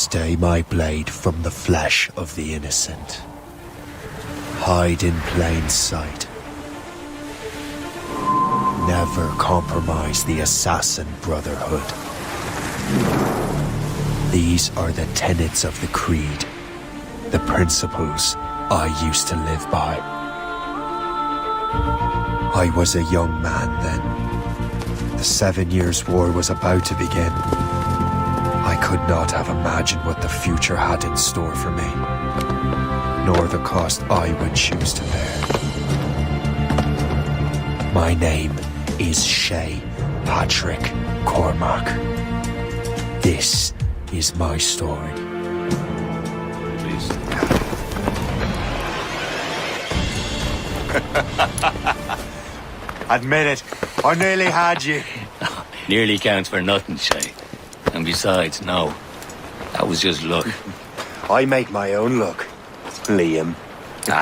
stay my blade from the flesh of the innocent. Hide in plain sight. Never compromise the Assassin Brotherhood. These are the tenets of the Creed, the principles I used to live by. I was a young man then. The 7 Years' War was about to begin. I could not have imagined what the future had in store for me, nor the cost I would choose to bear. My name is Shay Patrick Cormac. This is my story. Please. Admit it, I nearly had you. Nearly counts for nothing, Shay. And besides, no. That was just luck. I make my own luck, Liam.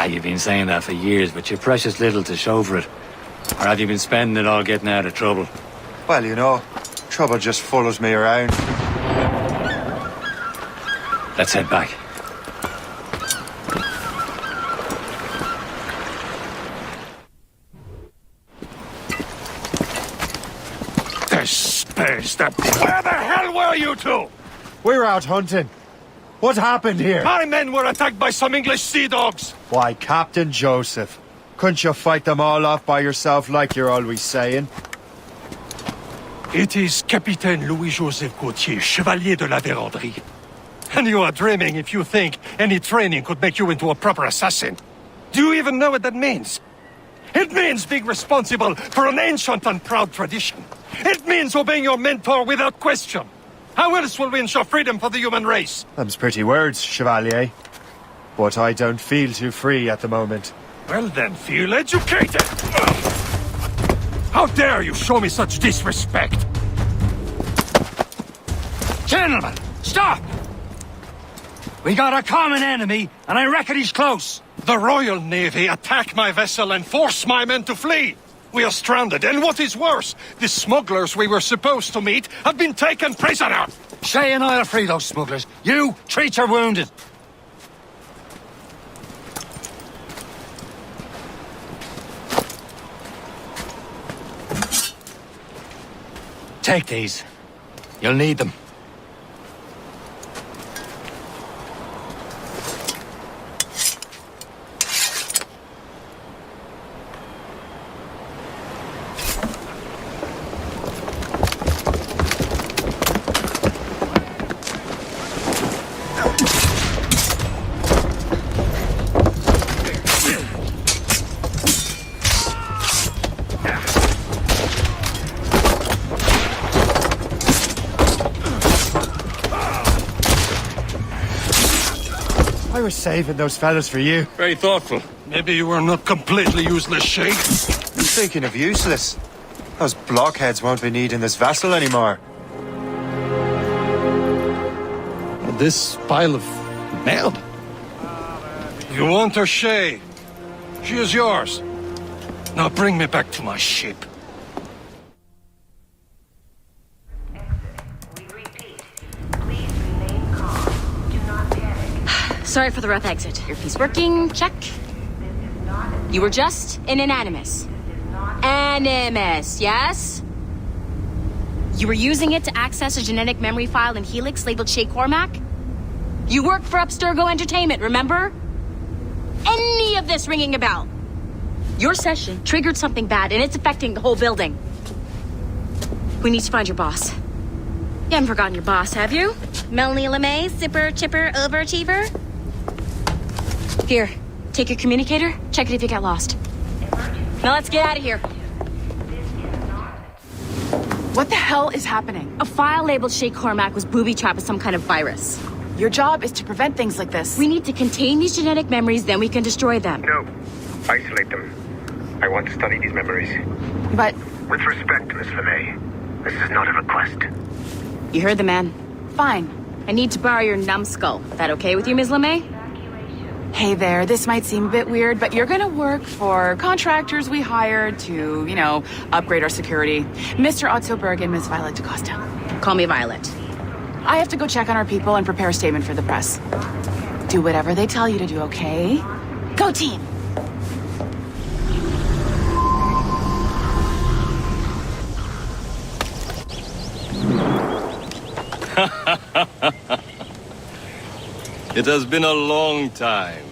You've been saying that for years, but you're precious little to show for it. Or have you been spending it all getting out of trouble? Well, you know, trouble just follows me around. Let's head back. Where the hell were you two? We're out hunting. What happened here? My men were attacked by some English sea dogs. Why, Captain Joseph, couldn't you fight them all off by yourself like you're always saying? It is Capitaine Louis-Joseph Gauthier, Chevalier de la Vérendrye. And you are dreaming if you think any training could make you into a proper assassin. Do you even know what that means? It means being responsible for an ancient and proud tradition. It means obeying your mentor without question. How else will we ensure freedom for the human race? Them's pretty words, Chevalier. But I don't feel too free at the moment. Well then, feel educated! How dare you show me such disrespect? Gentlemen, stop! We got a common enemy, and I reckon he's close. The Royal Navy attack my vessel and force my men to flee. We are stranded, and what is worse, the smugglers we were supposed to meet have been taken prisoner. Shay and I'll free those smugglers. You treat your wounded. Take these. You'll need them. I was saving those fellas for you. Very thoughtful. Maybe you were not completely useless, Shay. Speaking of useless, those blockheads won't be needing this vessel anymore. This pile of mail? You want her, Shay? She is yours. Now bring me back to my ship. Sorry for the rough exit. Earpiece working, check. You were just in an animus. Animus, yes? You were using it to access a genetic memory file in Helix labeled Shay Cormac? You worked for Abstergo Entertainment, remember? Any of this ringing a bell? Your session triggered something bad, and it's affecting the whole building. We need to find your boss. You haven't forgotten your boss, have you? Melanie LeMay, zipper, chipper, overachiever? Here, take your communicator, check it if you get lost. Now let's get out of here. What the hell is happening? A file labeled Shay Cormac was booby-trapped with some kind of virus. Your job is to prevent things like this. We need to contain these genetic memories, then we can destroy them. No. Isolate them. I want to study these memories. But... With respect, Miss LeMay, this is not a request. You heard the man. Fine. I need to borrow your numbskull. That okay with you, Ms. LeMay? Hey there, this might seem a bit weird, but you're gonna work for contractors we hired to, you know, upgrade our security. Mr. Otto Berg and Miss Violet DaCosta. Call me Violet. I have to go check on our people and prepare a statement for the press. Do whatever they tell you to do, okay? Go team! It has been a long time.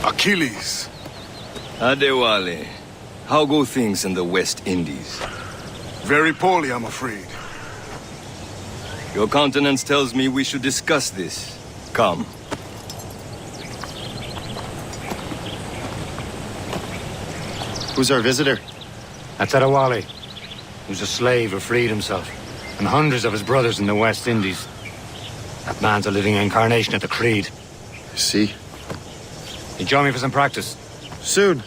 Achilles. Adewale, how go things in the West Indies? Very poorly, I'm afraid. Your countenance tells me we should discuss this. Come. Who's our visitor? That's Adewale, who's a slave who freed himself, and hundreds of his brothers in the West Indies. That man's a living incarnation of the Creed. I see. You join me for some practice? Soon.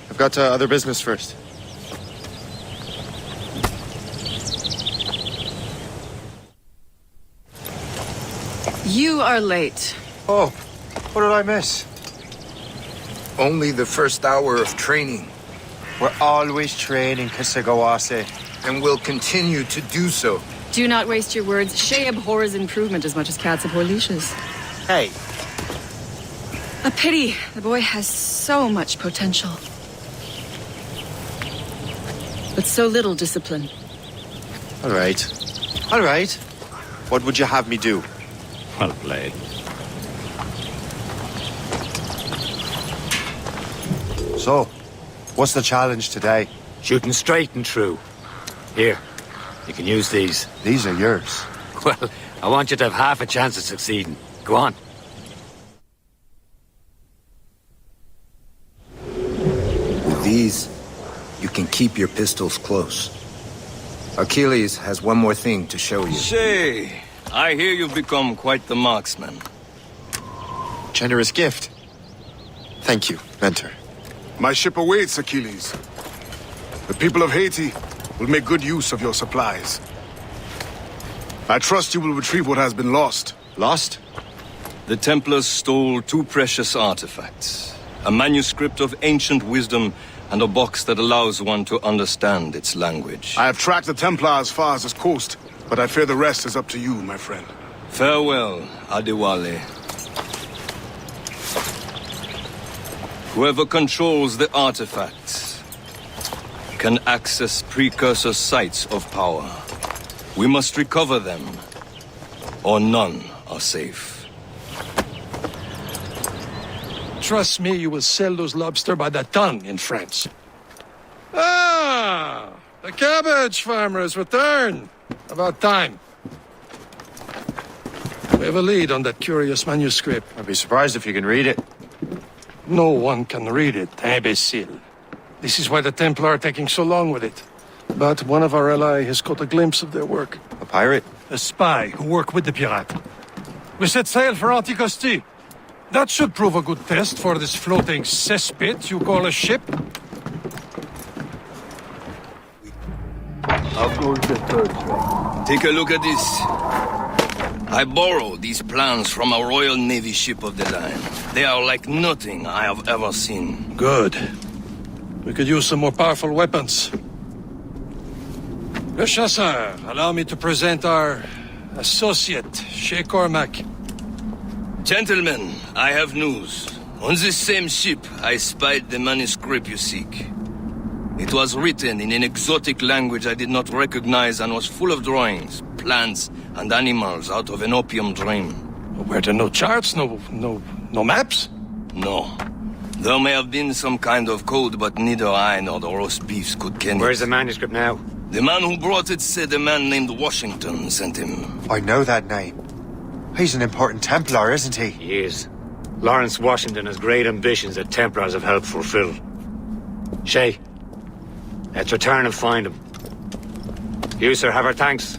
I've got other business first. You are late. Oh, what did I miss? Only the first hour of training, We're always training, Kisagawase. and will continue to do so. Do not waste your words. Shay abhors improvement as much as cats abhor leashes. Hey, A pity. The boy has so much potential. But so little discipline. all right. All right. What would you have me do? Well played. So, what's the challenge today? Shooting straight and true. Here, you can use these. These are yours. Well, I want you to have half a chance of succeeding. Go on. With these, you can keep your pistols close. Achilles has one more thing to show you. Shay, I hear you've become quite the marksman. Generous gift. Thank you, mentor. My ship awaits, Achilles. The people of Haiti will make good use of your supplies. I trust you will retrieve what has been lost. Lost? The Templars stole 2 precious artifacts. A manuscript of ancient wisdom and a box that allows one to understand its language. I have tracked the Templar as far as this coast, but I fear the rest is up to you, my friend. Farewell, Adewale. Whoever controls the artifacts can access precursor sites of power. We must recover them, or none are safe. Trust me, you will sell those lobster by the ton in France. Ah! The cabbage farmer has returned. About time. We have a lead on that curious manuscript. I'd be surprised if you can read it. No one can read it, imbecile. This is why the Templar are taking so long with it. But one of our allies has caught a glimpse of their work. A pirate? A spy who worked with the pirate. We set sail for Anticosti. That should prove a good test for this floating cesspit you call a ship. Take a look at this. I borrowed these plans from a Royal Navy ship of the line. They are like nothing I have ever seen. Good. We could use some more powerful weapons. Le Chasseur, allow me to present our associate, Shay Cormac. Gentlemen, I have news. On this same ship, I spied the manuscript you seek. It was written in an exotic language I did not recognize and was full of drawings, plants, and animals out of an opium dream. Were there no charts, no maps? No. There may have been some kind of code, but neither I nor the roast beefs could ken it. Where's the manuscript now? The man who brought it said a man named Washington sent him. I know that name. He's an important Templar, isn't he? He is. Lawrence Washington has great ambitions that Templars have helped fulfill. Shay, let's return and find him. You, sir, have our thanks.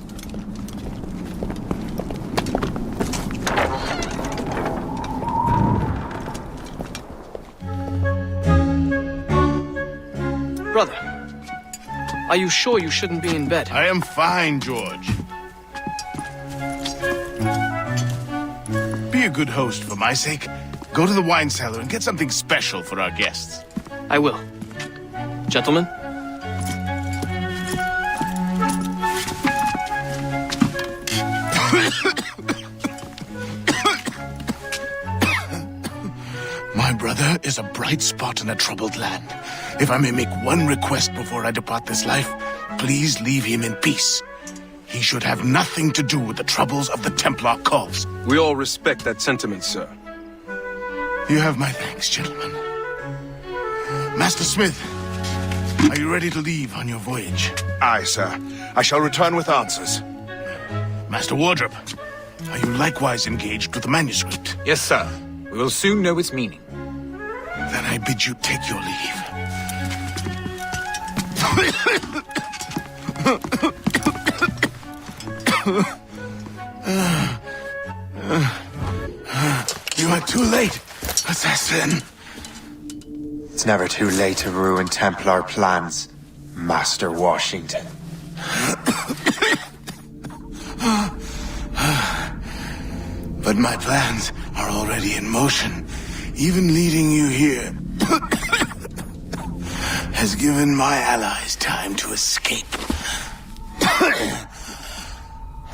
Brother, are you sure you shouldn't be in bed? I am fine, George. Be a good host for my sake. Go to the wine cellar and get something special for our guests. I will. Gentlemen? My brother is a bright spot in a troubled land. If I may make one request before I depart this life, please leave him in peace. He should have nothing to do with the troubles of the Templar cause. We all respect that sentiment, sir. You have my thanks, gentlemen. Master Smith, are you ready to leave on your voyage? Aye, sir. I shall return with answers. Master Wardrop, are you likewise engaged with the manuscript? Yes, sir. We will soon know its meaning. Then I bid you take your leave. You are too late, assassin. It's never too late to ruin Templar plans, Master Washington. But my plans are already in motion. Even leading you here has given my allies time to escape.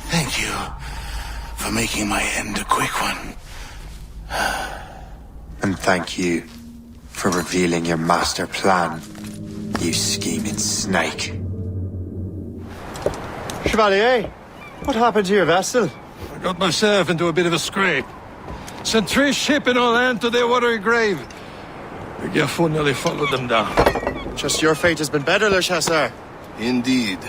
Thank you for making my end a quick one. And thank you for revealing your master plan, you scheming snake. Chevalier, what happened to your vessel? I got myself into a bit of a scrape. Sent 3 ships in all hand to their watery grave. The Gerfo nearly followed them down. Just your fate has been better, Le Chasseur. Indeed.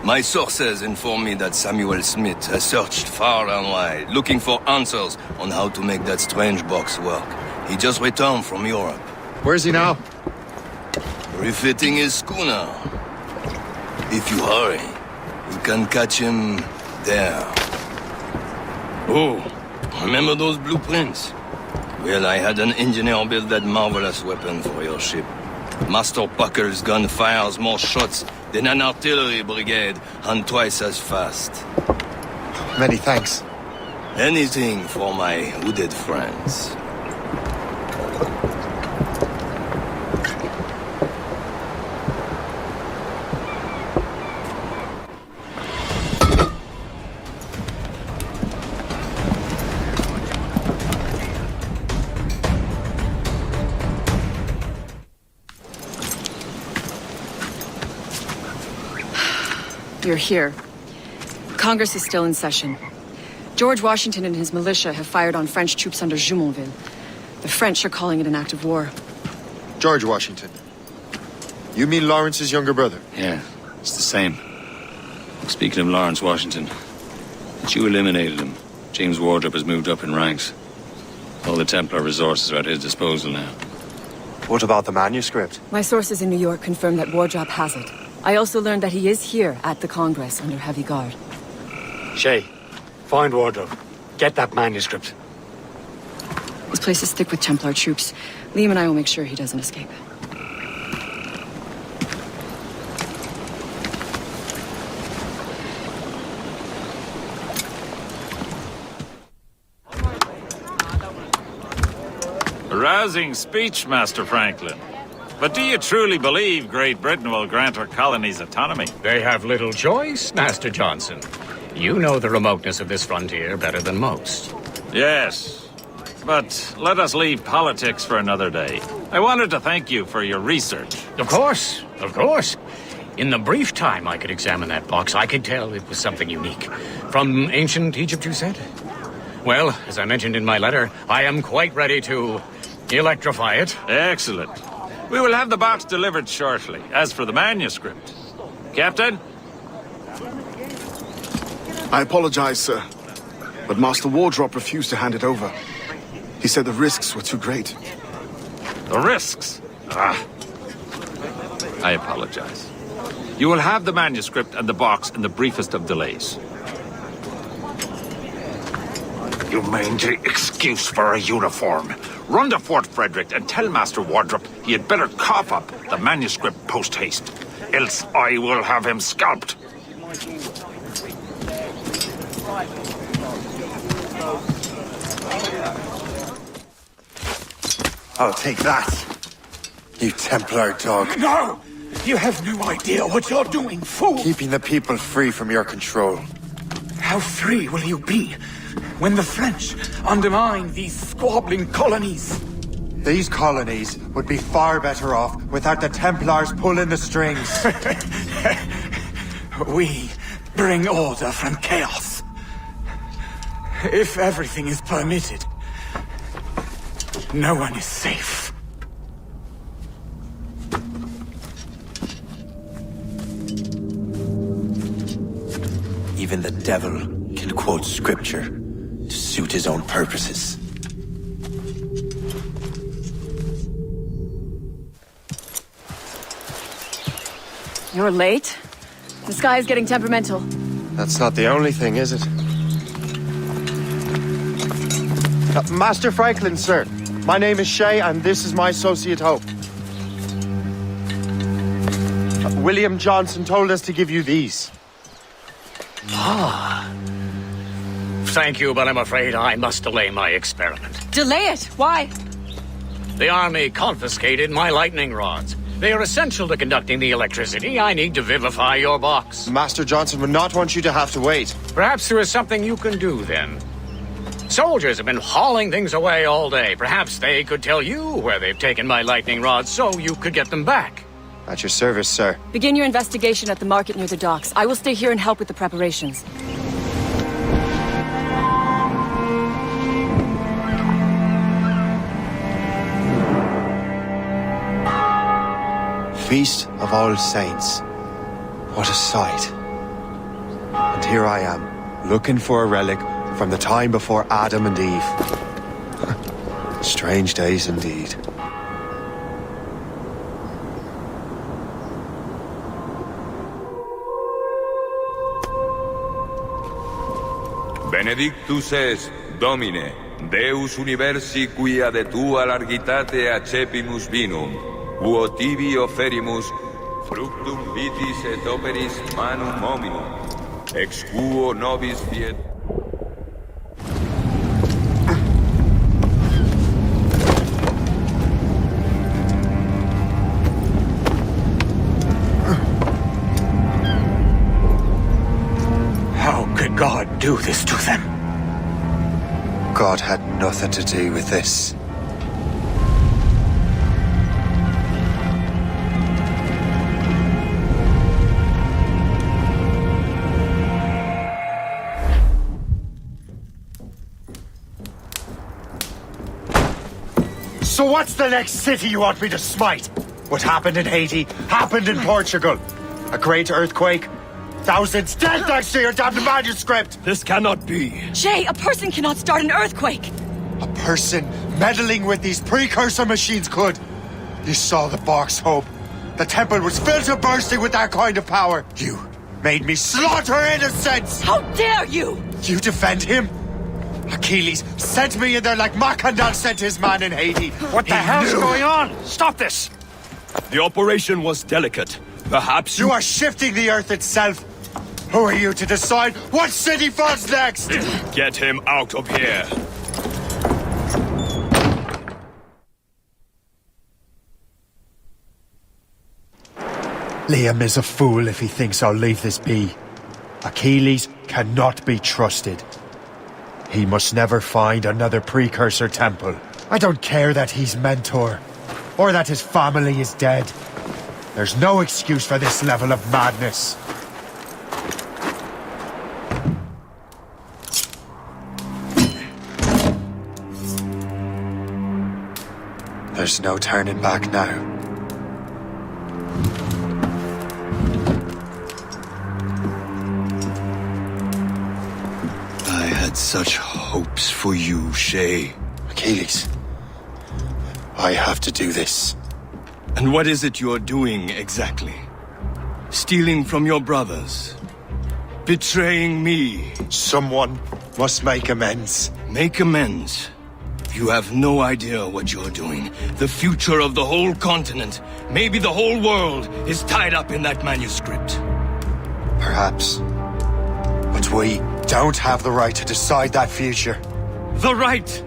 My sources inform me that Samuel Smith has searched far and wide, looking for answers on how to make that strange box work. He just returned from Europe. Where's he now? Refitting his schooner. If you hurry, you can catch him there. Oh, remember those blueprints? Well, I had an engineer build that marvelous weapon for your ship. Master Puckle's gun fires more shots than an artillery brigade, and twice as fast. Many thanks. Anything for my hooded friends. You're here. Congress is still in session. George Washington and his militia have fired on French troops under Jumonville. The French are calling it an act of war. George Washington. You mean Lawrence's younger brother? Yeah, it's the same. Speaking of Lawrence Washington, since you eliminated him, James Wardrop has moved up in ranks. All the Templar resources are at his disposal now. What about the manuscript? My sources in New York confirm that Wardrop has it. I also learned that he is here at the Congress under heavy guard. Shay, find Wardrobe. Get that manuscript. This place is thick with Templar troops. Liam and I will make sure he doesn't escape. A rousing speech, Master Franklin. But do you truly believe Great Britain will grant her colonies autonomy? They have little choice, Master Johnson. You know the remoteness of this frontier better than most. Yes, but let us leave politics for another day. I wanted to thank you for your research. Of course, of course. In the brief time I could examine that box, I could tell it was something unique. From ancient Egypt, you said? Well, as I mentioned in my letter, I am quite ready to electrify it. Excellent. We will have the box delivered shortly. As for the manuscript... Captain? I apologize, sir. But Master Wardrop refused to hand it over. He said the risks were too great. The risks? Ah. I apologize. You will have the manuscript and the box in the briefest of delays. You mangy excuse for a uniform. Run to Fort Frederick and tell Master Wardrop he had better cough up the manuscript post-haste. Else I will have him scalped. I'll take that, you Templar dog. No! You have no idea what you're doing, fool! Keeping the people free from your control. How free will you be when the French undermine these squabbling colonies? These colonies would be far better off without the Templars pulling the strings. We bring order from chaos. If everything is permitted, no one is safe. Even the devil can quote scripture to suit his own purposes. You're late. The sky is getting temperamental. That's not the only thing, is it? Master Franklin, sir. My name is Shay, and this is my associate Hope. William Johnson told us to give you these. Ah. Thank you, but I'm afraid I must delay my experiment. Delay it? Why? The army confiscated my lightning rods. They are essential to conducting the electricity I need to vivify your box. Master Johnson would not want you to have to wait. Perhaps there is something you can do, then. Soldiers have been hauling things away all day. Perhaps they could tell you where they've taken my lightning rods so you could get them back. At your service, sir. Begin your investigation at the market near the docks. I will stay here and help with the preparations. Feast of All Saints. What a sight. And here I am, looking for a relic from the time before Adam and Eve. Strange days indeed. Benedictus es, Domine, Deus universi quia de tua largitate accepimus vinum, uo tibi oferimus, fructum vitis et operis manum hominum, ex quo nobis fiet. How could God do this to them? God had nothing to do with this. So what's the next city you want me to smite? What happened in Haiti happened in Portugal. A great earthquake. Thousands dead thanks to your damned manuscript! This cannot be. Shay, a person cannot start an earthquake! A person meddling with these precursor machines could. You saw the box, Hope. The temple was filled to bursting with that kind of power. You made me slaughter innocents! How dare you! You defend him? Achilles sent me in there like Macandal sent his man in Haiti. What the hell's going on? Stop this! The operation was delicate. Perhaps you are shifting the earth itself. Who are you to decide what city falls next? Get him out of here. Liam is a fool if he thinks I'll leave this be. Achilles cannot be trusted. He must never find another precursor temple. I don't care that he's mentor, or that his family is dead. There's no excuse for this level of madness. There's no turning back now. I had such hopes for you, Shay. Achilles, I have to do this. And what is it you're doing, exactly? Stealing from your brothers? Betraying me? Someone must make amends. Make amends? You have no idea what you're doing. The future of the whole continent, maybe the whole world, is tied up in that manuscript. Perhaps. But we don't have the right to decide that future. The right!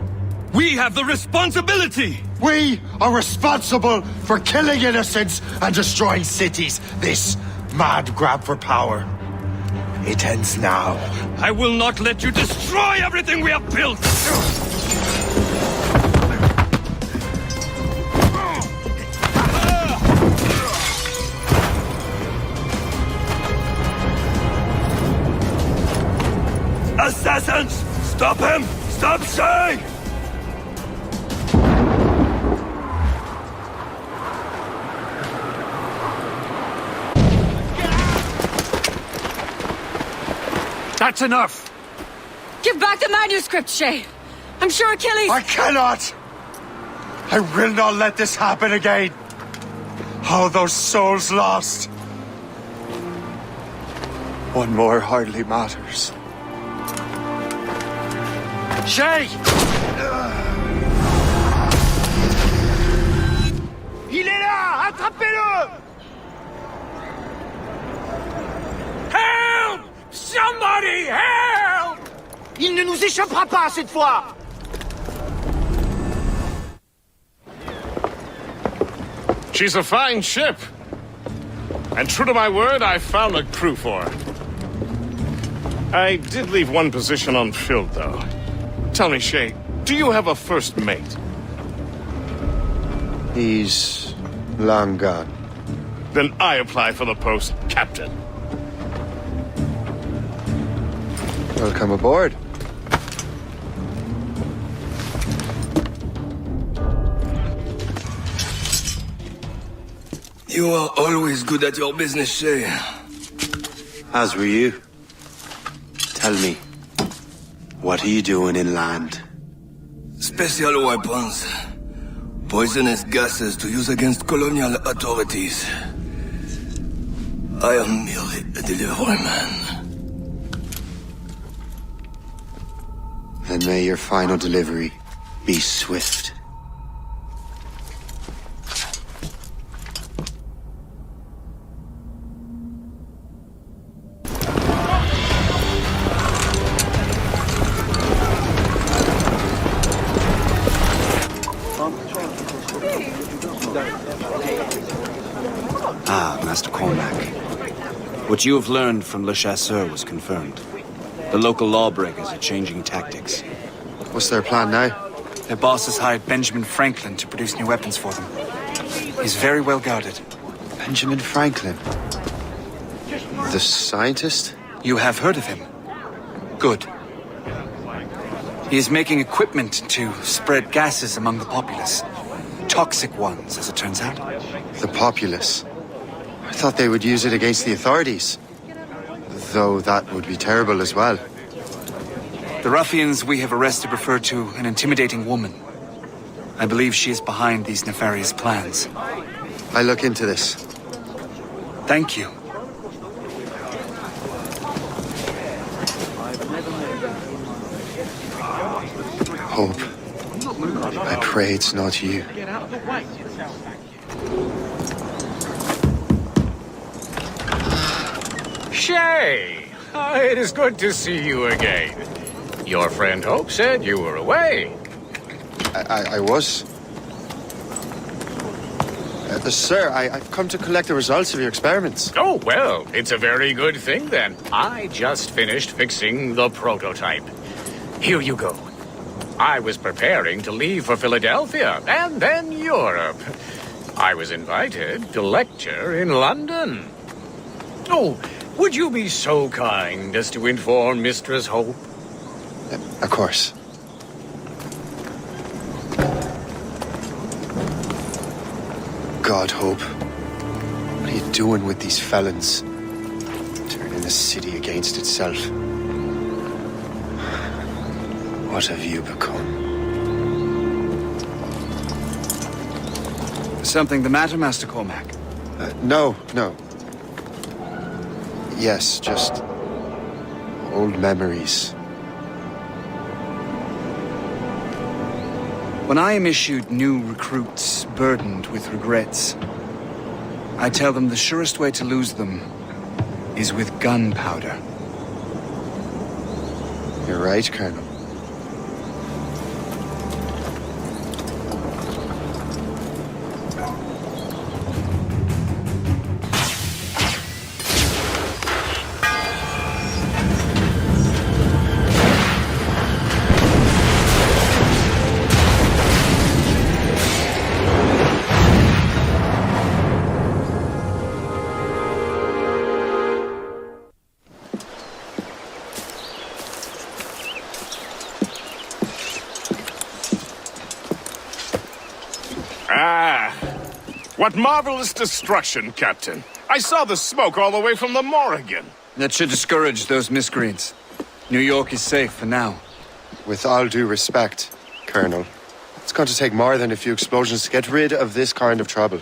We have the responsibility! We are responsible for killing innocents and destroying cities. This mad grab for power. It ends now. I will not let you destroy everything we have built! Assassins! Stop him! Stop Shay! That's enough! Give back the manuscript, Shay! I'm sure Achilles... I cannot! I will not let this happen again! All those souls lost! One more hardly matters. Shay! Il est là! Attrapez-le! Help! Somebody help! Il ne nous échappera pas cette fois! She's a fine ship. And true to my word, I found a crew for her. I did leave one position unfilled, though. Tell me, Shay, do you have a first mate? He's long gone. Then I apply for the post, Captain. Welcome aboard. You are always good at your business, Shay. As were you. Tell me, what are you doing inland? Special weapons. Poisonous gases to use against colonial authorities. I am merely a delivery man. Then may your final delivery be swift. Ah, Master Cormac. What you have learned from Le Chasseur was confirmed. The local lawbreakers are changing tactics. What's their plan now? Their boss has hired Benjamin Franklin to produce new weapons for them. He's very well guarded. Benjamin Franklin? The scientist? You have heard of him? Good. He is making equipment to spread gases among the populace. Toxic ones, as it turns out. The populace? I thought they would use it against the authorities. Though that would be terrible as well. The ruffians we have arrested refer to an intimidating woman. I believe she is behind these nefarious plans. I'll look into this. Thank you. Hope. I pray it's not you. Shay! It is good to see you again. Your friend Hope said you were away. I was. Sir, I've come to collect the results of your experiments. Oh, well, it's a very good thing then. I just finished fixing the prototype. Here you go. I was preparing to leave for Philadelphia and then Europe. I was invited to lecture in London. Oh, would you be so kind as to inform Mistress Hope? Of course. God, Hope. What are you doing with these felons? Turning the city against itself. What have you become? Something the matter, Master Cormac? No. Yes, just old memories. When I am issued new recruits burdened with regrets, I tell them the surest way to lose them is with gunpowder. You're right, Colonel. Ah, what marvelous destruction, Captain. I saw the smoke all the way from the Morrigan. That should discourage those miscreants. New York is safe for now. With all due respect, Colonel, it's going to take more than a few explosions to get rid of this kind of trouble.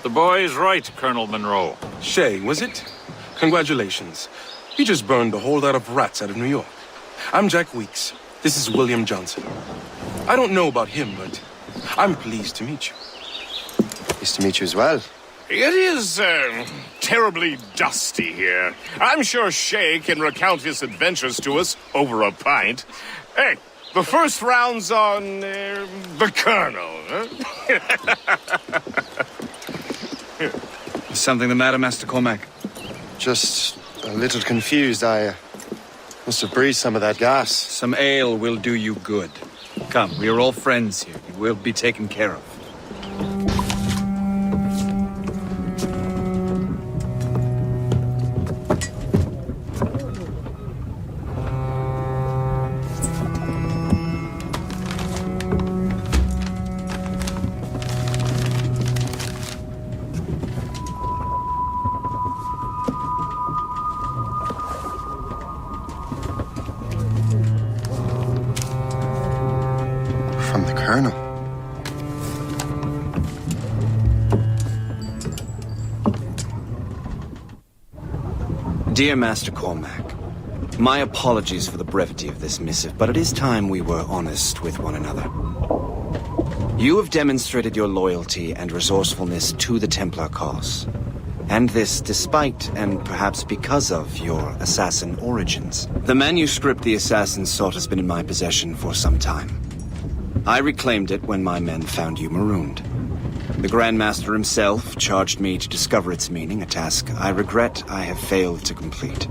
The boy is right, Colonel Monroe. Shay, was it? Congratulations. You just burned a whole lot of rats out of New York. I'm Jack Weeks. This is William Johnson. I don't know about him, but I'm pleased to meet you. Pleased to meet you as well. It is, terribly dusty here. I'm sure Shay can recount his adventures to us over a pint. Hey, the first round's on, the Colonel, huh? Is something the matter, Master Cormac? Just a little confused. I must have breathed some of that gas. Some ale will do you good. Come, we are all friends here. You will be taken care of. From the Colonel. Dear Master Cormac, my apologies for the brevity of this missive, but it is time we were honest with one another. You have demonstrated your loyalty and resourcefulness to the Templar cause. And this despite, and perhaps because of, your assassin origins. The manuscript the assassin sought has been in my possession for some time. I reclaimed it when my men found you marooned. The Grand Master himself charged me to discover its meaning, a task I regret I have failed to complete.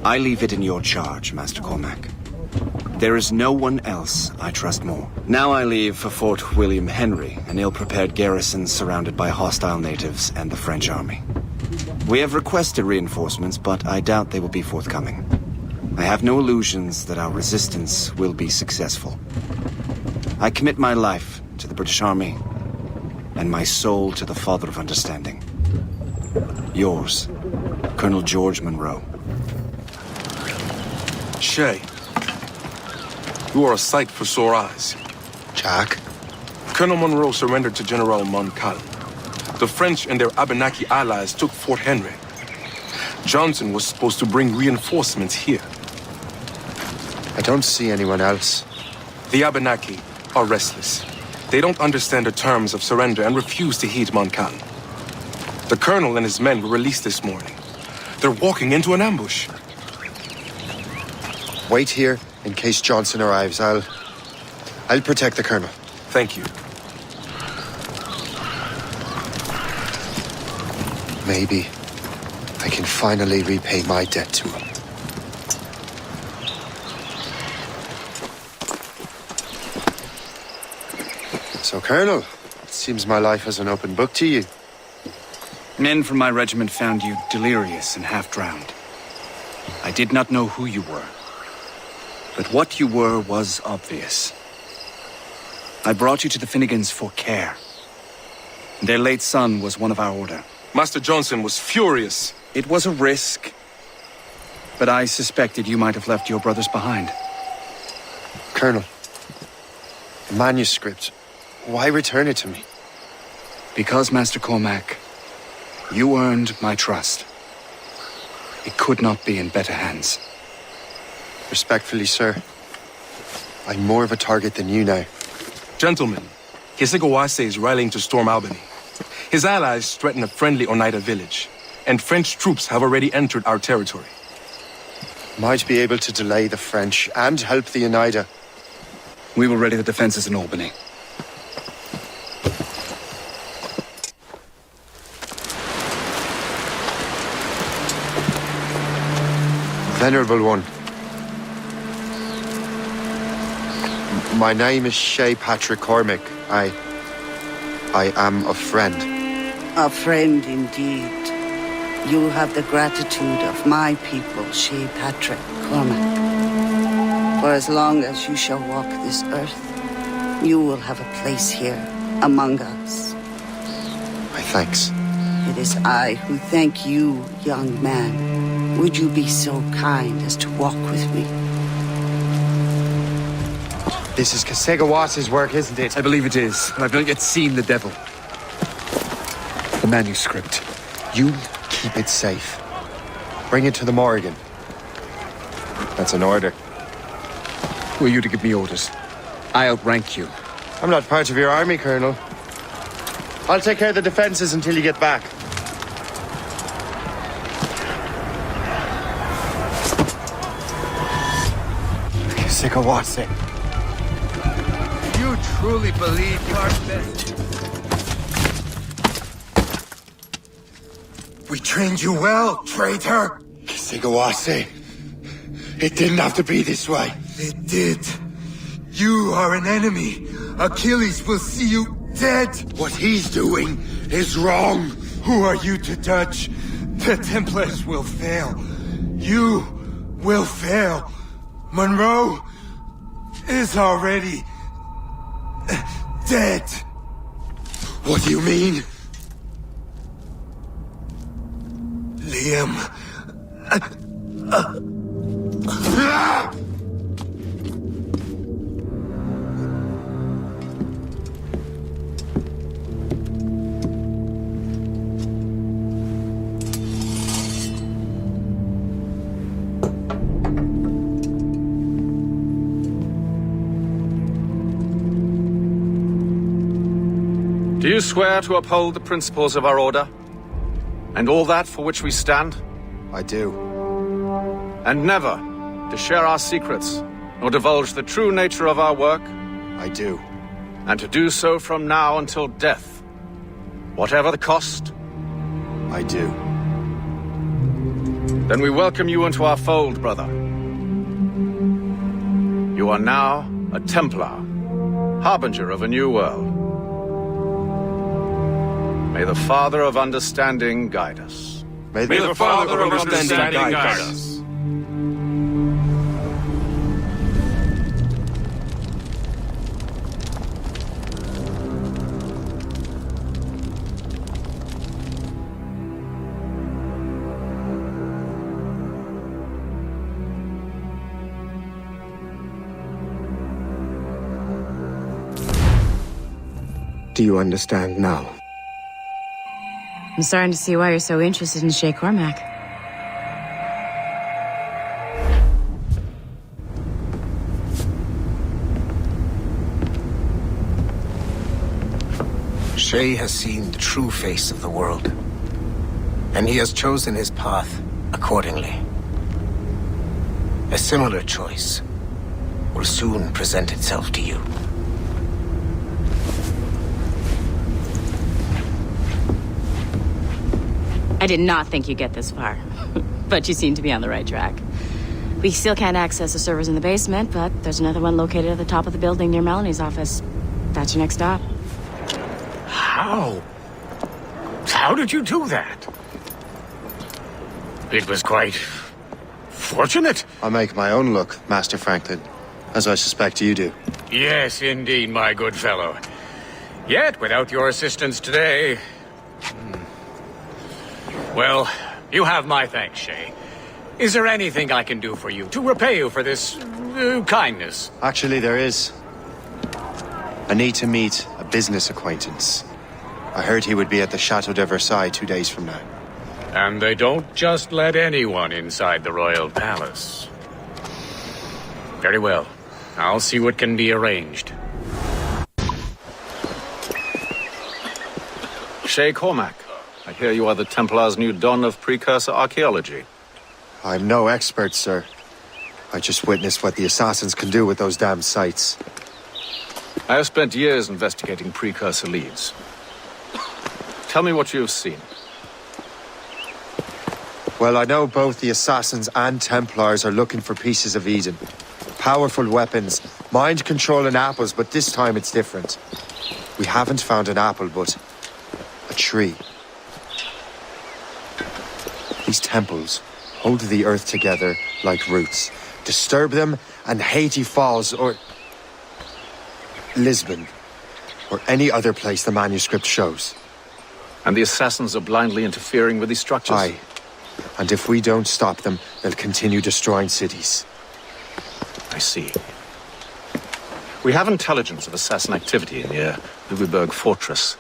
I leave it in your charge, Master Cormac. There is no one else I trust more. Now I leave for Fort William Henry, an ill-prepared garrison surrounded by hostile natives and the French army. We have requested reinforcements, but I doubt they will be forthcoming. I have no illusions that our resistance will be successful. I commit my life to the British Army, and my soul to the Father of Understanding. Yours, Colonel George Monroe. Shay, you are a sight for sore eyes. Jack? Colonel Monroe surrendered to General Montcalm. The French and their Abenaki allies took Fort Henry. Johnson was supposed to bring reinforcements here. I don't see anyone else. The Abenaki are restless. They don't understand the terms of surrender and refuse to heed Montcalm. The Colonel and his men were released this morning. They're walking into an ambush. Wait here in case Johnson arrives. I'll protect the Colonel. Thank you. Maybe I can finally repay my debt to him. So, Colonel, it seems my life is an open book to you. Men from my regiment found you delirious and half-drowned. I did not know who you were, but what you were was obvious. I brought you to the Finnegans for care. Their late son was one of our order. Master Johnson was furious. It was a risk, but I suspected you might have left your brothers behind. Colonel, the manuscript. Why return it to me? Because, Master Cormac, you earned my trust. It could not be in better hands. Respectfully, sir, I'm more of a target than you now. Gentlemen, Kesekowase is rallying to storm Albany. His allies threaten a friendly Oneida village, and French troops have already entered our territory. Might be able to delay the French and help the Oneida. We will ready the defenses in Albany. Venerable one. My name is Shay Patrick Cormac. I am a friend. A friend indeed. You have the gratitude of my people, Shay Patrick Cormac. For as long as you shall walk this earth, you will have a place here among us. My thanks. It is I who thank you, young man. Would you be so kind as to walk with me? This is Kasegawasi's work, isn't it? I believe it is, but I've not yet seen the devil. The manuscript. You keep it safe. Bring it to the Morrigan. That's an order. Who are you to give me orders? I outrank you. I'm not part of your army, Colonel. I'll take care of the defenses until you get back. Kasegawasi. You truly believe you're best. We trained you well, traitor. Kasegawasi. It didn't have to be this way. It did. You are an enemy. Achilles will see you dead. What he's doing is wrong. Who are you to judge? The Templars will fail. You will fail. Monroe is already dead. What do you mean? Liam. Do you swear to uphold the principles of our order? And all that for which we stand? I do. And never to share our secrets, nor divulge the true nature of our work? I do. And to do so from now until death, whatever the cost? I do. Then we welcome you into our fold, brother. You are now a Templar, harbinger of a new world. May the Father of Understanding guide us. May the Father of Understanding guide us. Do you understand now? I'm starting to see why you're so interested in Shay Cormac. Shay has seen the true face of the world, and he has chosen his path accordingly. A similar choice will soon present itself to you. I did not think you'd get this far, but you seem to be on the right track. We still can't access the servers in the basement, but there's another one located at the top of the building near Melanie's office. That's your next stop. How? How did you do that? It was quite fortunate. I make my own luck, Master Franklin, as I suspect you do. Yes, indeed, my good fellow. Yet, without your assistance today... Well, you have my thanks, Shay. Is there anything I can do for you to repay you for this kindness? Actually, there is. I need to meet a business acquaintance. I heard he would be at the Chateau de Versailles 2 days from now. And they don't just let anyone inside the royal palace. Very well. I'll see what can be arranged. Shay Cormac, I hear you are the Templar's new don of precursor archaeology. I'm no expert, sir. I just witnessed what the assassins can do with those damn sites. I have spent years investigating precursor leads. Tell me what you have seen. Well, I know both the assassins and Templars are looking for pieces of Eden. Powerful weapons, mind-controlling apples, but this time it's different. We haven't found an apple, but a tree. These temples hold the earth together like roots. Disturb them and Haiti falls, or Lisbon. or any other place the manuscript shows. And the assassins are blindly interfering with these structures? Aye. And if we don't stop them, they'll continue destroying cities. I see. We have intelligence of assassin activity near Louisburg Fortress.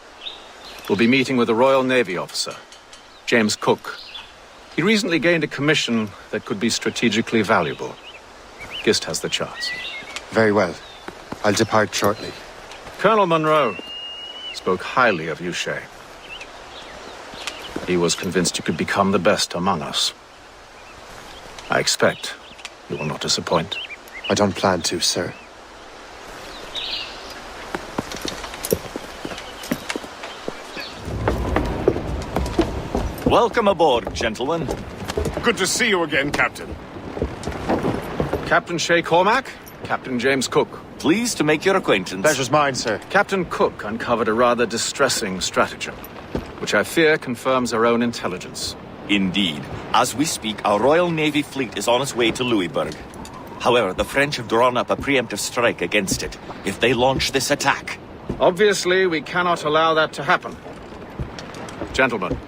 We'll be meeting with a Royal Navy officer, James Cook. He recently gained a commission that could be strategically valuable. Gist has the charts. Very well. I'll depart shortly. Colonel Monroe spoke highly of you, Shay. He was convinced you could become the best among us. I expect you will not disappoint. I don't plan to, sir. Welcome aboard, gentlemen. Good to see you again, Captain. Captain Shay Cormac, Captain James Cook. Pleased to make your acquaintance. Pleasure's mine, sir. Captain Cook uncovered a rather distressing stratagem, which I fear confirms our own intelligence. Indeed. As we speak, our Royal Navy fleet is on its way to Louisburg. However, the French have drawn up a preemptive strike against it if they launch this attack. Obviously, we cannot allow that to happen. Gentlemen,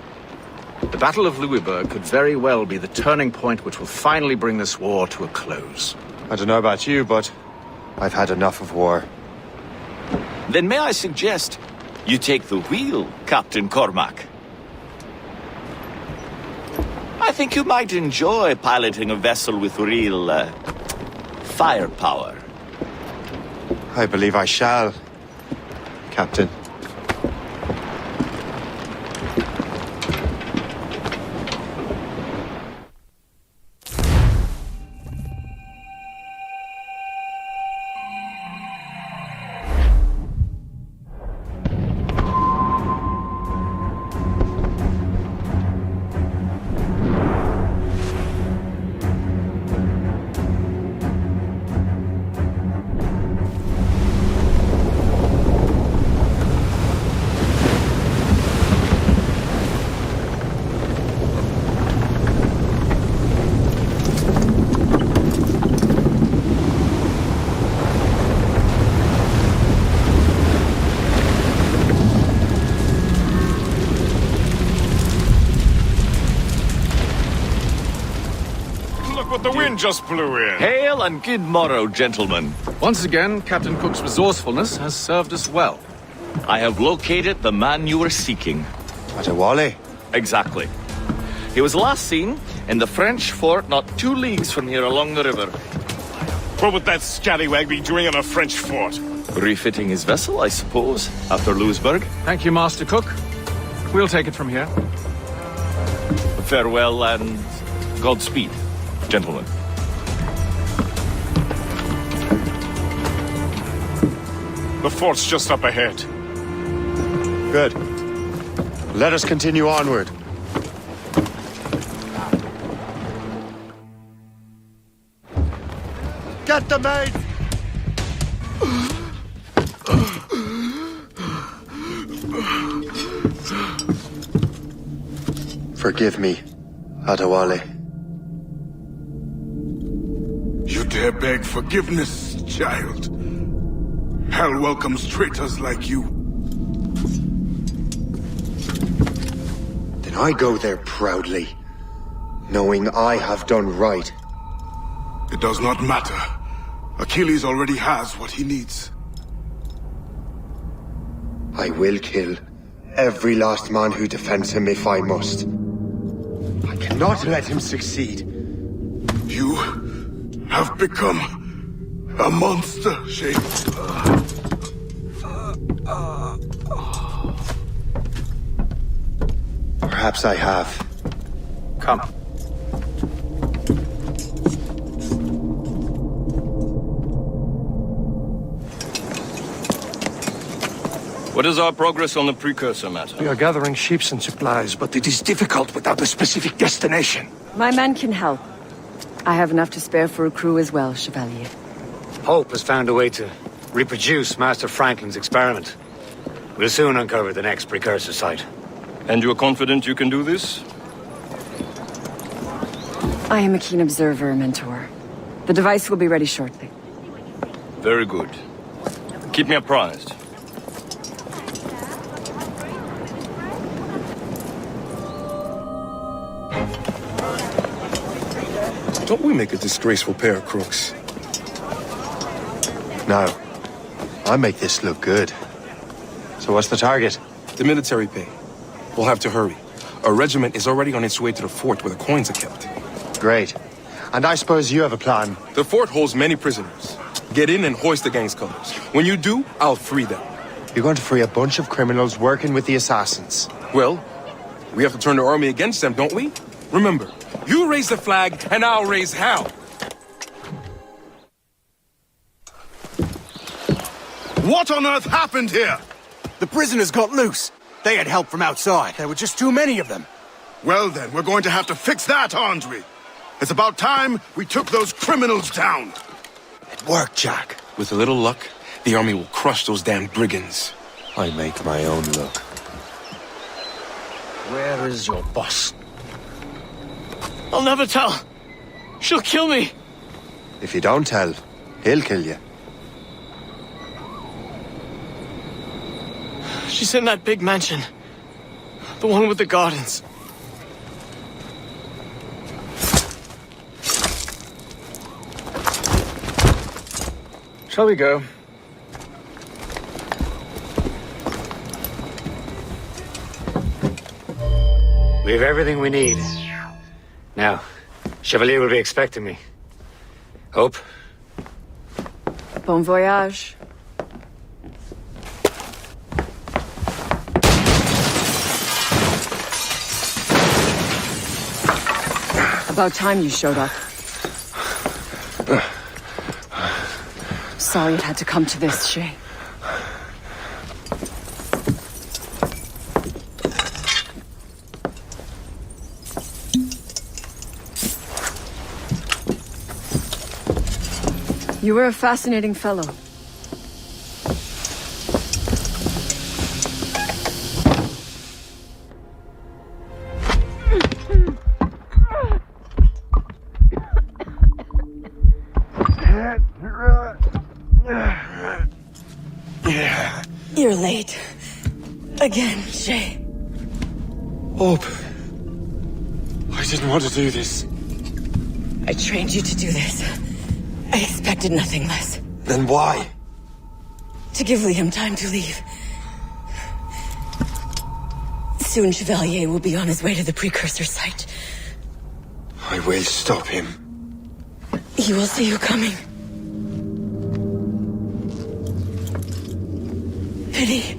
the Battle of Louisburg could very well be the turning point which will finally bring this war to a close. I don't know about you, but I've had enough of war. Then may I suggest you take the wheel, Captain Cormac? I think you might enjoy piloting a vessel with real, firepower. I believe I shall, Captain. The wind just blew in. Hail and good morrow, gentlemen. Once again, Captain Cook's resourcefulness has served us well. I have located the man you were seeking. Adewale? Exactly. He was last seen in the French fort not 2 leagues from here along the river. What would that scallywag be doing in a French fort? Refitting his vessel, I suppose, after Louisburg. Thank you, Master Cook. We'll take it from here. Farewell and Godspeed, gentlemen. The fort's just up ahead. Good. Let us continue onward. Get the maid! Forgive me, Adewale. You dare beg forgiveness, child? Hell welcomes traitors like you. Then I go there proudly, knowing I have done right. It does not matter. Achilles already has what he needs. I will kill every last man who defends him if I must. I cannot let him succeed. You have become a monster, Shay. Perhaps I have. Come. What is our progress on the precursor matter? We are gathering ships and supplies, but it is difficult without a specific destination. My men can help. I have enough to spare for a crew as well, Chevalier. Hope has found a way to reproduce Master Franklin's experiment. We'll soon uncover the next precursor site. And you are confident you can do this? I am a keen observer, Mentor. The device will be ready shortly. Very good. Keep me apprised. Don't we make a disgraceful pair of crooks? No. I make this look good. So what's the target? The military pay. We'll have to hurry. A regiment is already on its way to the fort where the coins are kept. Great. And I suppose you have a plan. The fort holds many prisoners. Get in and hoist the gang's colors. When you do, I'll free them. You're going to free a bunch of criminals working with the assassins. Well, we have to turn the army against them, don't we? Remember, you raise the flag and I'll raise hell. What on earth happened here? The prisoners got loose. They had help from outside. There were just too many of them. Well then, we're going to have to fix that, aren't we? It's about time we took those criminals down. It worked, Jack. With a little luck, the army will crush those damn brigands. I make my own luck. Where is your boss? I'll never tell. She'll kill me. If you don't tell, he'll kill you. She's in that big mansion. The one with the gardens. Shall we go? We have everything we need. Now, Chevalier will be expecting me. Hope? Bon voyage. About time you showed up. Sorry it had to come to this, Shay. You were a fascinating fellow. You're late. Again, Shay. Hope. I didn't want to do this. I trained you to do this. I expected nothing less. Then why? To give Liam time to leave. Soon Chevalier will be on his way to the precursor site. I will stop him. He will see you coming. Pity.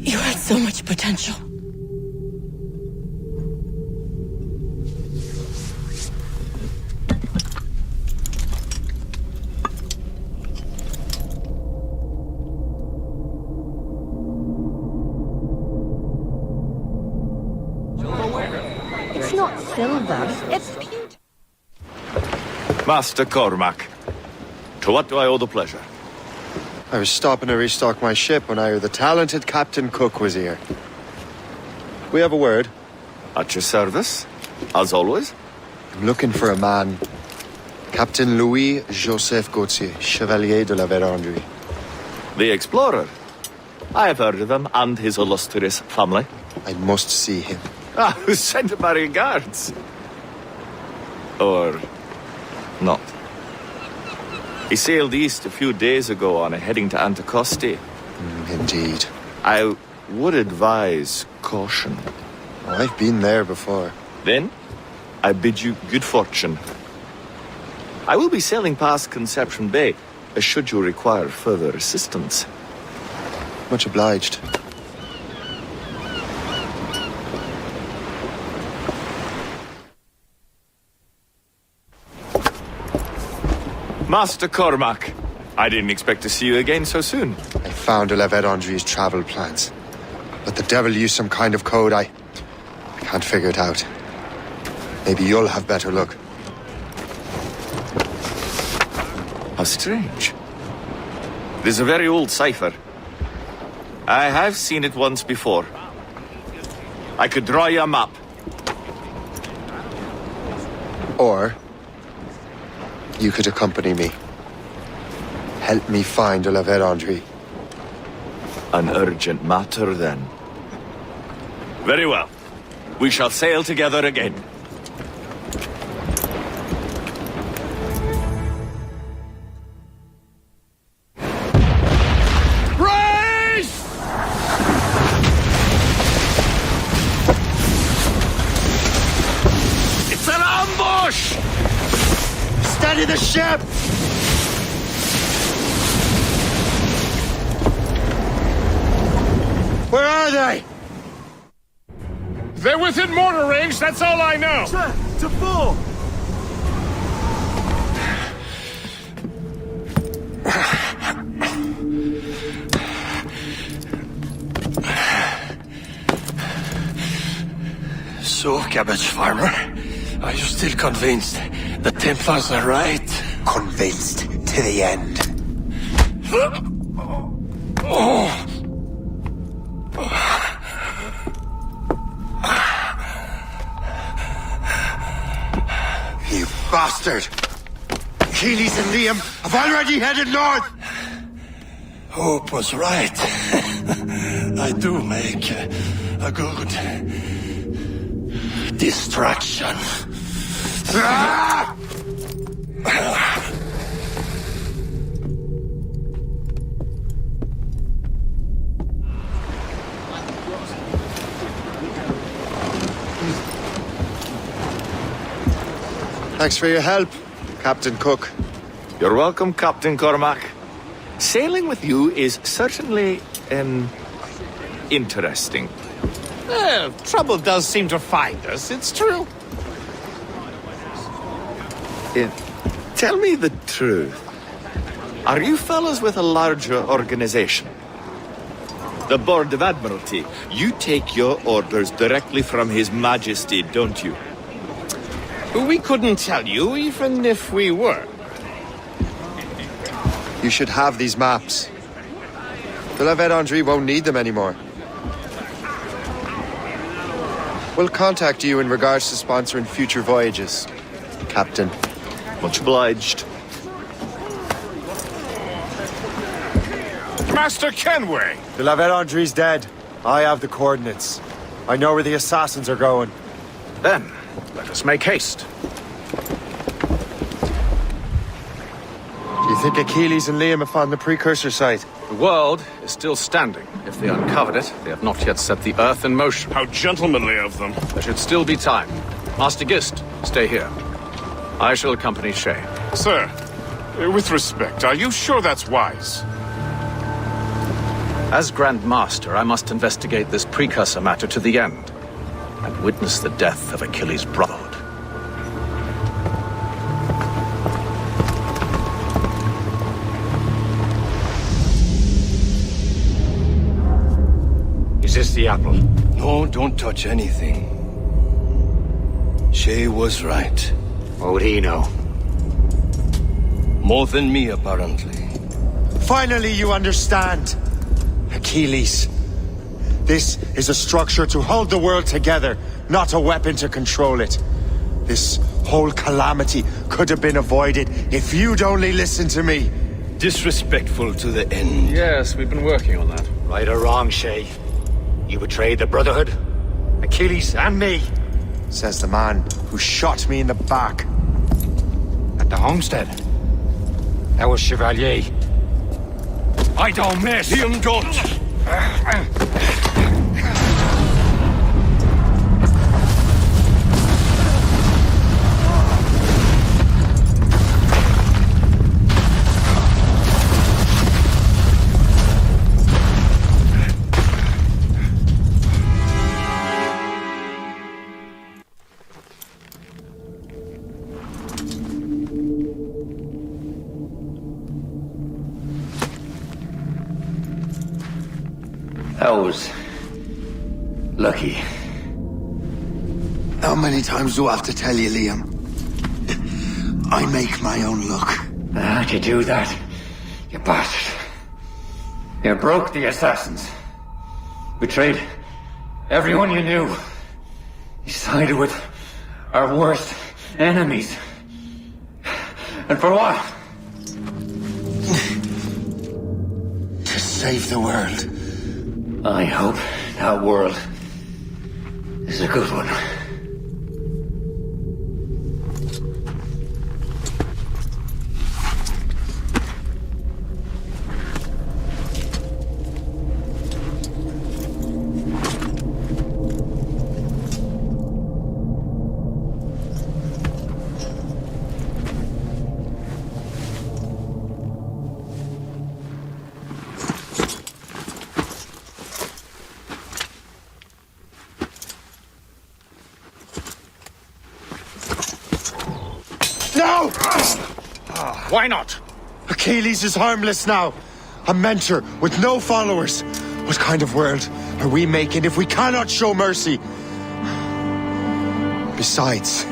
You had so much potential. It's not silver, it's pewter. Master Cormac, to what do I owe the pleasure? I was stopping to restock my ship when I heard the talented Captain Cook was here. We have a word. At your service, as always. I'm looking for a man. Captain Louis-Joseph Gauthier, Chevalier de la Vérendrye. The explorer. I have heard of him and his illustrious family. I must see him. Ah, who sent him my regards? Or not. He sailed east a few days ago on a heading to Anticosti. Indeed. I would advise caution. I've been there before. Then, I bid you good fortune. I will be sailing past Conception Bay, should you require further assistance. Much obliged. Master Cormac, I didn't expect to see you again so soon. I found de la Vérendrye's travel plans. But the devil used some kind of code I can't figure it out. Maybe you'll have better luck. How strange. It is a very old cipher. I have seen it once before. I could draw you a map. Or you could accompany me. Help me find de la Vérendrye. An urgent matter, then. Very well. we shall sail together again. Steady the ship! Where are they? They're within mortar range, that's all I know. Sir, to full! So, cabbage farmer, are you still convinced the Templars are right? Convinced to the end. You bastard! Achilles and Liam have already headed north! Hope was right. I do make a good distraction. Thanks for your help, Captain Cook. You're welcome, Captain Cormac. Sailing with you is certainly, interesting. Well, trouble does seem to find us, it's true. Tell me the truth. Are you fellas with a larger organization? The Board of Admiralty. You take your orders directly from His Majesty, don't you? We couldn't tell you, even if we were. You should have these maps. The La Vedendrie won't need them anymore. We'll contact you in regards to sponsoring future voyages, Captain. Much obliged. Master Kenway! The La Vedendrie's dead. I have the coordinates. I know where the assassins are going. Then, let us make haste. Do you think Achilles and Liam have found the precursor site? The world is still standing. If they uncovered it, they have not yet set the Earth in motion. How gentlemanly of them. There should still be time. Master Gist, stay here. I shall accompany Shay. Sir, with respect, are you sure that's wise? As Grand Master, I must investigate this precursor matter to the end, and witness the death of Achilles' brotherhood. Is this the apple? No, don't touch anything. Shay was right. What would he know? More than me, apparently. Finally, you understand. Achilles. This is a structure to hold the world together, not a weapon to control it. This whole calamity could have been avoided if you'd only listened to me. Disrespectful to the end. Yes, we've been working on that. Right or wrong, Shay? You betrayed the Brotherhood, Achilles, and me. Says the man who shot me in the back. At the homestead. That was Chevalier. I don't miss. Liam, don't. That was lucky. How many times do I have to tell you, Liam? I make my own luck. How'd you do that, you bastard? You broke the assassins. Betrayed everyone you knew. You sided with our worst enemies. And for what? To save the world. I hope that world is a good one. No! Why not? Achilles is harmless now. A mentor with no followers. What kind of world are we making if we cannot show mercy? Besides,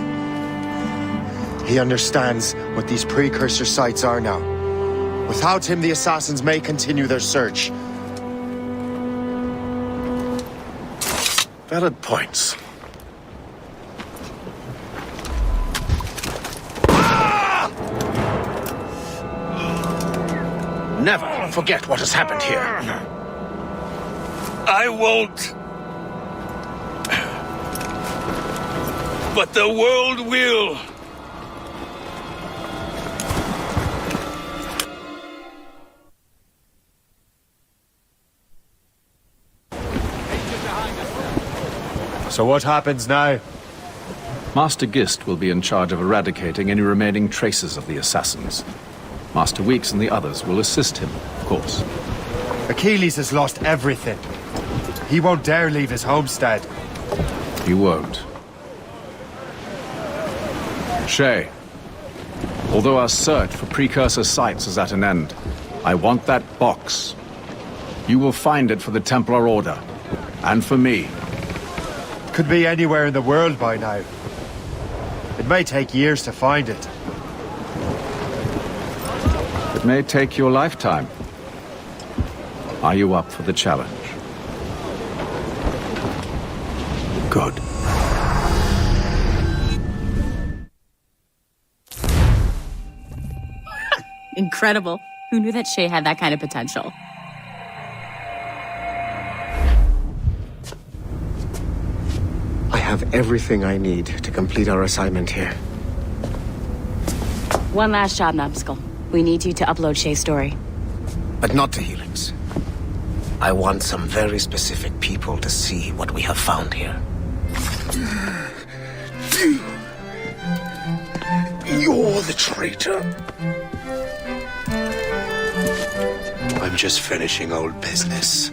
he understands what these precursor sites are now. Without him, the assassins may continue their search. Valid points. Never forget what has happened here. I won't. But the world will. So what happens now? Master Gist will be in charge of eradicating any remaining traces of the assassins. Master Weeks and the others will assist him, of course. Achilles has lost everything. He won't dare leave his homestead. He won't. Shay, although our search for precursor sites is at an end, I want that box. You will find it for the Templar Order, and for me. Could be anywhere in the world by now. It may take years to find it. It may take your lifetime. Are you up for the challenge? Good. Incredible. Who knew that Shay had that kind of potential? I have everything I need to complete our assignment here. One last job, Numbskull. We need you to upload Shay's story. But not to Helix. I want some very specific people to see what we have found here. You're the traitor. I'm just finishing old business.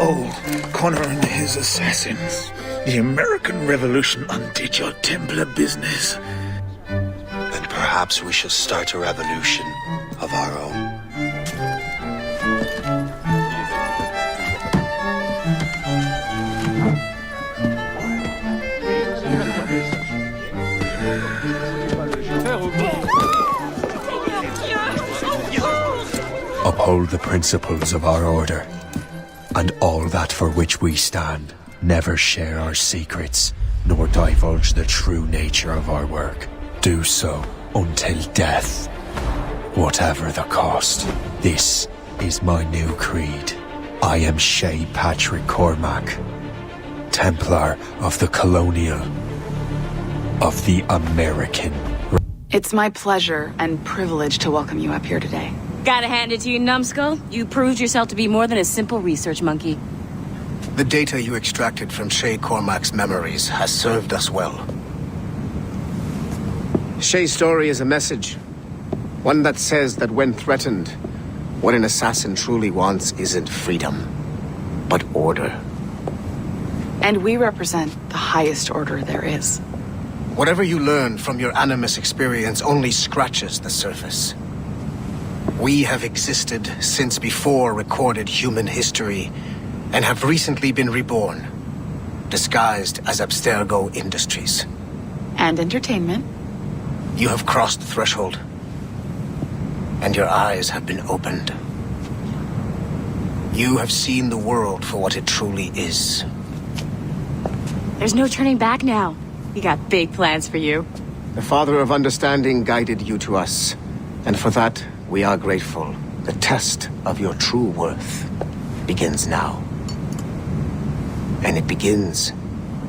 Oh, Connor and his assassins. The American Revolution undid your Templar business. Then perhaps we shall start a revolution of our own. Uphold the principles of our order, and all that for which we stand. Never share our secrets, nor divulge the true nature of our work. Do so until death, whatever the cost. This is my new creed. I am Shay Patrick Cormac, Templar of the Colonial, of the American. It's my pleasure and privilege to welcome you up here today. Gotta hand it to you, Numbskull. You proved yourself to be more than a simple research monkey. The data you extracted from Shay Cormac's memories has served us well. Shay's story is a message. One that says that when threatened, what an assassin truly wants isn't freedom, but order. And we represent the highest order there is. Whatever you learned from your animus experience only scratches the surface. We have existed since before recorded human history, and have recently been reborn, disguised as abstergo industries. And entertainment. You have crossed the threshold, and your eyes have been opened. You have seen the world for what it truly is. There's no turning back now. We got big plans for you. The Father of Understanding guided you to us, and for that, we are grateful. The test of your true worth begins now. And it begins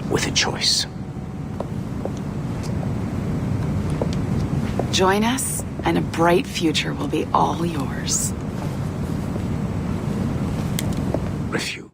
with a choice. Join us, and a bright future will be all yours. Refuse.